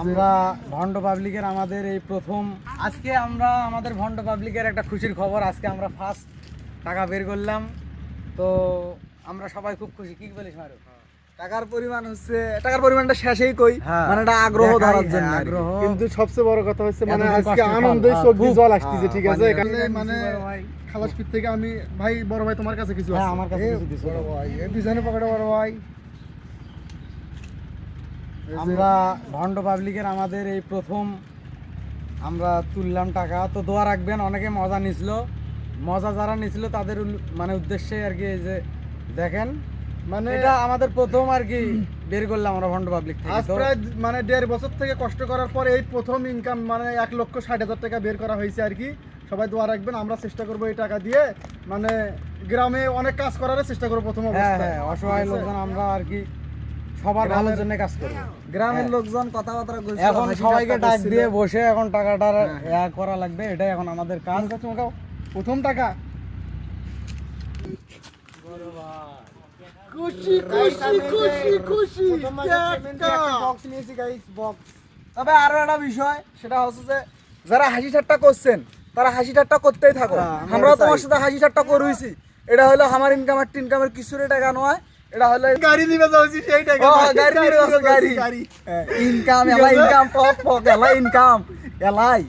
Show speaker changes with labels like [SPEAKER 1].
[SPEAKER 1] আমরা ভন্ড পাবলিকের আমাদের এই প্রথম আজকে আমরা আমাদের ভন্ড পাবলিকের একটা খুশির খবর, আজকে আমরা ফার্স্ট টাকা বের করলাম। তো আমরা সবাই খুব খুশি। কি বলিস মারু?
[SPEAKER 2] টাকার পরিমাণটা শেষেই কই,
[SPEAKER 1] হ্যাঁ,
[SPEAKER 2] মানে এটা আগ্রহ
[SPEAKER 1] দেখাই,
[SPEAKER 2] ধরার
[SPEAKER 1] হ্যাঁ,
[SPEAKER 2] জন্য আর কি।
[SPEAKER 1] আগ্রহ।
[SPEAKER 3] কিন্তু সবচেয়ে বড় কথা হচ্ছে মানে
[SPEAKER 1] এতদিন
[SPEAKER 3] আজকে
[SPEAKER 1] কষ্টের
[SPEAKER 3] আনন্দে
[SPEAKER 1] ফল,
[SPEAKER 3] চোখ দিয়ে
[SPEAKER 1] খুব,
[SPEAKER 3] জল আসতেছে, ঠিক আছে?
[SPEAKER 1] পানি
[SPEAKER 3] এখানে
[SPEAKER 1] দিয়েছি,
[SPEAKER 3] মানে
[SPEAKER 1] বড় ভাই।
[SPEAKER 3] খালাসপিট থেকে আমি ভাই, বড় ভাই তোমার কাছে কিছু
[SPEAKER 1] হ্যাঁ,
[SPEAKER 3] আছে?
[SPEAKER 1] আমার কাছে কিছু দিছো।
[SPEAKER 3] বড় ভাই, এই পিছনে পকেটে বড় ভাই।
[SPEAKER 1] আমরা ভন্ড পাবলিকের আমাদের এই প্রথম আমরা তুললাম টাকা। তো দোয়া রাখবেন, অনেকে মজা নিছিল, মজা যারা নিছিল তাদের মানে উদ্দেশ্যে আর কি। এই যে দেখেন,
[SPEAKER 3] মানে
[SPEAKER 1] এটা আমাদের প্রথম আর কি বের করলাম আমরা ভন্ড পাবলিক থেকে।
[SPEAKER 3] আজ
[SPEAKER 1] তো
[SPEAKER 3] প্রায় মানে 1.5 বছর থেকে কষ্ট করার পর এই প্রথম ইনকাম মানে 1,60,000 টাকা বের করা হয়েছে আর কি। সবাই দোয়া রাখবেন, আমরা চেষ্টা করবো এই টাকা দিয়ে মানে গ্রামে অনেক কাজ করার চেষ্টা করবো প্রথম
[SPEAKER 1] হ্যাঁ
[SPEAKER 3] অবস্থায়।
[SPEAKER 1] হ্যাঁ, অসহায় লোকজন আমরা আর কি সবার ভালোর জন্য কাজ করব।
[SPEAKER 2] গ্রামের
[SPEAKER 1] হ্যাঁ।
[SPEAKER 2] লোকজন কথাবার্তা বলছিল,
[SPEAKER 1] এখন
[SPEAKER 2] হাসি
[SPEAKER 1] সবাইকে
[SPEAKER 2] ঠাট্টা
[SPEAKER 1] ডাক
[SPEAKER 2] করছিল।
[SPEAKER 1] দিয়ে বসে এখন টাকাটার করা লাগবে, এটাই এখন আমাদের কাজ।
[SPEAKER 3] চমকাও, প্রথম টাকা। খুশি খুশি খুশি খুশি।
[SPEAKER 2] বক্স নিয়েছি গাইস, বক্স। তবে আরো একটা বিষয়, সেটা হচ্ছে যে যারা হাসি ঠাট্টা করছেন তারা হাসি ঠাট্টা করতেই থাকো। আমরাও তোমার সাথে হাসি ঠাট্টা করুইছি। এটা হলো আমার ইনকাম আর ইনকামের কিছুর টাকা নয়, এটা হলো
[SPEAKER 3] গাড়ি নিবে যাচ্ছি সেই টাকা।
[SPEAKER 2] গাড়ি গাড়ি ইনকাম, এলা ইনকাম, পক পক এলা ইনকাম এলাই